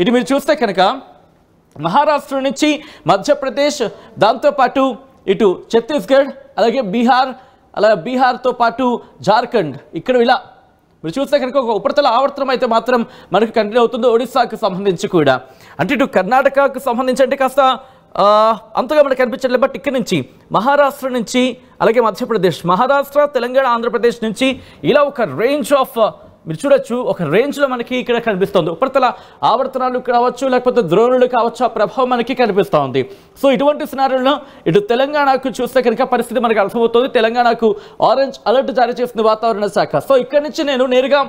ఇటు మీరు చూస్తే కనుక మహారాష్ట్ర నుంచి మధ్యప్రదేశ్, దాంతోపాటు ఇటు ఛత్తీస్గఢ్, అలాగే బీహార్తో పాటు జార్ఖండ్, ఇక్కడ ఇలా మీరు చూస్తే కనుక ఒక ఉపరితల ఆవర్తనం అయితే మాత్రం మనకు కంటిన్యూ అవుతుంది ఒడిశాకు సంబంధించి కూడా. అంటే ఇటు కర్ణాటకకు సంబంధించి అంటే కాస్త అంతగా మనకు కనిపించట్లేదు. బట్ ఇక్కడ నుంచి మహారాష్ట్ర నుంచి అలాగే మధ్యప్రదేశ్, మహారాష్ట్ర, తెలంగాణ, ఆంధ్రప్రదేశ్ నుంచి ఇలా ఒక రేంజ్ ఆఫ్ మీరు చూడొచ్చు, ఒక రేంజ్లో మనకి ఇక్కడ కనిపిస్తుంది. ఉపరితల ఆవర్తనాలు కావచ్చు, లేకపోతే ద్రోణులు కావచ్చు, ఆ ప్రభావం మనకి కనిపిస్తూ ఉంది. సో ఇటువంటి సినారీలో ఇటు తెలంగాణకు చూస్తే కనుక పరిస్థితి మనకు అర్థమవుతుంది. తెలంగాణకు ఆరెంజ్ అలర్ట్ జారీ చేస్తుంది వాతావరణ శాఖ. సో ఇక్కడ నుంచి నేను నేరుగా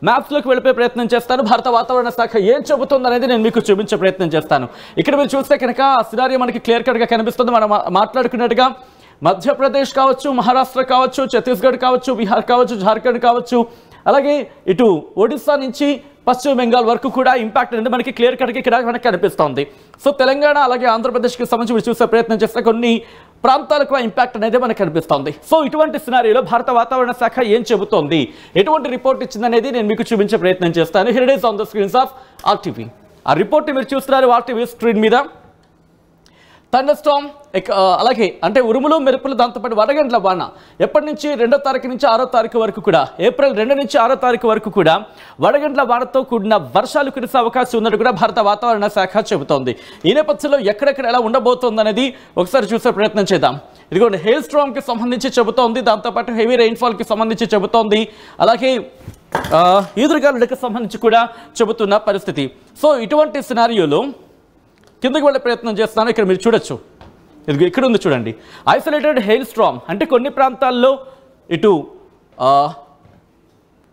మ్యాప్స్లోకి వెళ్ళిపోయే ప్రయత్నం చేస్తాను. భారత వాతావరణ శాఖ ఏం చెబుతుంది అనేది నేను మీకు చూపించే ప్రయత్నం చేస్తాను. ఇక్కడ మీరు చూస్తే కనుక ఆ సినారీ మనకి క్లియర్ కట్గా కనిపిస్తుంది. మనం మాట్లాడుకున్నట్టుగా మధ్యప్రదేశ్ కావచ్చు, మహారాష్ట్ర కావచ్చు, ఛత్తీస్గఢ్ కావచ్చు, బీహార్ కావచ్చు, జార్ఖండ్ కావచ్చు, అలాగే ఇటు ఒడిశా నుంచి పశ్చిమ బెంగాల్ వరకు కూడా ఇంపాక్ట్ అనేది మనకి క్లియర్ కట్గా ఇక్కడ మనకి కనిపిస్తోంది. సో తెలంగాణ అలాగే ఆంధ్రప్రదేశ్కి సంబంధించి చూసే ప్రయత్నం చేస్తే కొన్ని ప్రాంతాలకు ఇంపాక్ట్ అనేది మనకు కనిపిస్తోంది. సో ఇటువంటి సినారీలో భారత వాతావరణ శాఖ ఏం చెబుతోంది, ఎటువంటి రిపోర్ట్ ఇచ్చిందనేది నేను మీకు చూపించే ప్రయత్నం చేస్తాను. Here it is on the screens of RTV. ఆ రిపోర్ట్ని మీరు చూస్తున్నారు ఆర్టీవీ స్క్రీన్ మీద. థండర్ స్టార్మ్, అలాగే అంటే ఉరుములు, మెరుపులు, దాంతోపాటు వడగండ్ల వాన ఎప్పటి నుంచి 2వ తారీఖు నుంచి 6వ తారీఖు వరకు కూడా, ఏప్రిల్ 2 నుంచి 6వ తారీఖు వరకు కూడా వడగండ్ల వానతో కూడిన వర్షాలు కురిసే అవకాశం ఉన్నట్టు కూడా భారత వాతావరణ శాఖ చెబుతోంది. ఈ నేపథ్యంలో ఎక్కడెక్కడ ఎలా ఉండబోతోంది అనేది ఒకసారి చూసే ప్రయత్నం చేద్దాం. ఇదిగోండి హెయిల్ స్టార్మ్కి సంబంధించి చెబుతోంది, దాంతోపాటు హెవీ రెయిన్ఫాల్కి సంబంధించి చెబుతోంది, అలాగే ఈదురుగాలులకు సంబంధించి కూడా చెబుతున్న పరిస్థితి. సో ఇటువంటి సినారియోలో కిందకి వెళ్ళే ప్రయత్నం చేస్తాను. ఇక్కడ మీరు చూడొచ్చు, ఇది ఇక్కడ ఉంది చూడండి, ఐసోలేటెడ్ హెయిల్ స్టార్మ్ అంటే కొన్ని ప్రాంతాల్లో ఇటు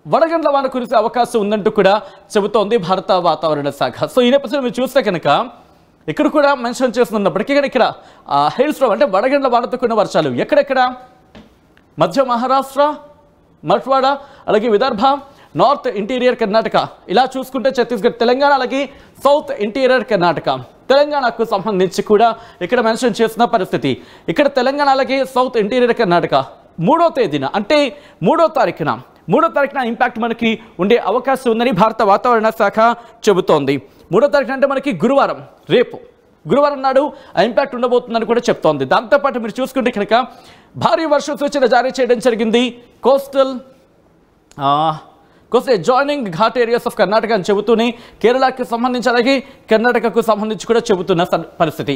వడగండ్ల వాన కురిసే అవకాశం ఉందంటూ కూడా చెబుతోంది భారత వాతావరణ శాఖ. సో ఈ నేపథ్యంలో మీరు చూస్తే కనుక ఇక్కడ కూడా మెన్షన్ చేస్తున్నప్పటికీ కానీ ఇక్కడ హెయిల్ స్టార్మ్ అంటే వడగండ్ల వానతో కూడిన వర్షాలు ఎక్కడెక్కడ మధ్య మహారాష్ట్ర, మరాఠ్వాడ, అలాగే విదర్భ, నార్త్ ఇంటీరియర్ కర్ణాటక, ఇలా చూసుకుంటే ఛత్తీస్గఢ్, తెలంగాణ, అలాగే సౌత్ ఇంటీరియర్ కర్ణాటక, తెలంగాణకు సంబంధించి కూడా ఇక్కడ మెన్షన్ చేసిన పరిస్థితి. ఇక్కడ తెలంగాణ అలాగే సౌత్ ఇంటీరియర్ కర్ణాటక 3వ తేదీన అంటే 3వ తారీఖున ఇంపాక్ట్ మనకి ఉండే అవకాశం ఉందని భారత వాతావరణ శాఖ చెబుతోంది. 3వ తారీఖున అంటే మనకి గురువారం, రేపు గురువారం నాడు ఆ ఇంపాక్ట్ ఉండబోతుందని కూడా చెప్తోంది. దాంతోపాటు మీరు చూసుకుంటే కనుక భారీ వర్ష సూచన జారీ చేయడం జరిగింది. Coastal joining ghat areas of Karnataka అని చెబుతూనే కేరళకి సంబంధించి అలాగే కర్ణాటకకు సంబంధించి కూడా చెబుతున్న పరిస్థితి.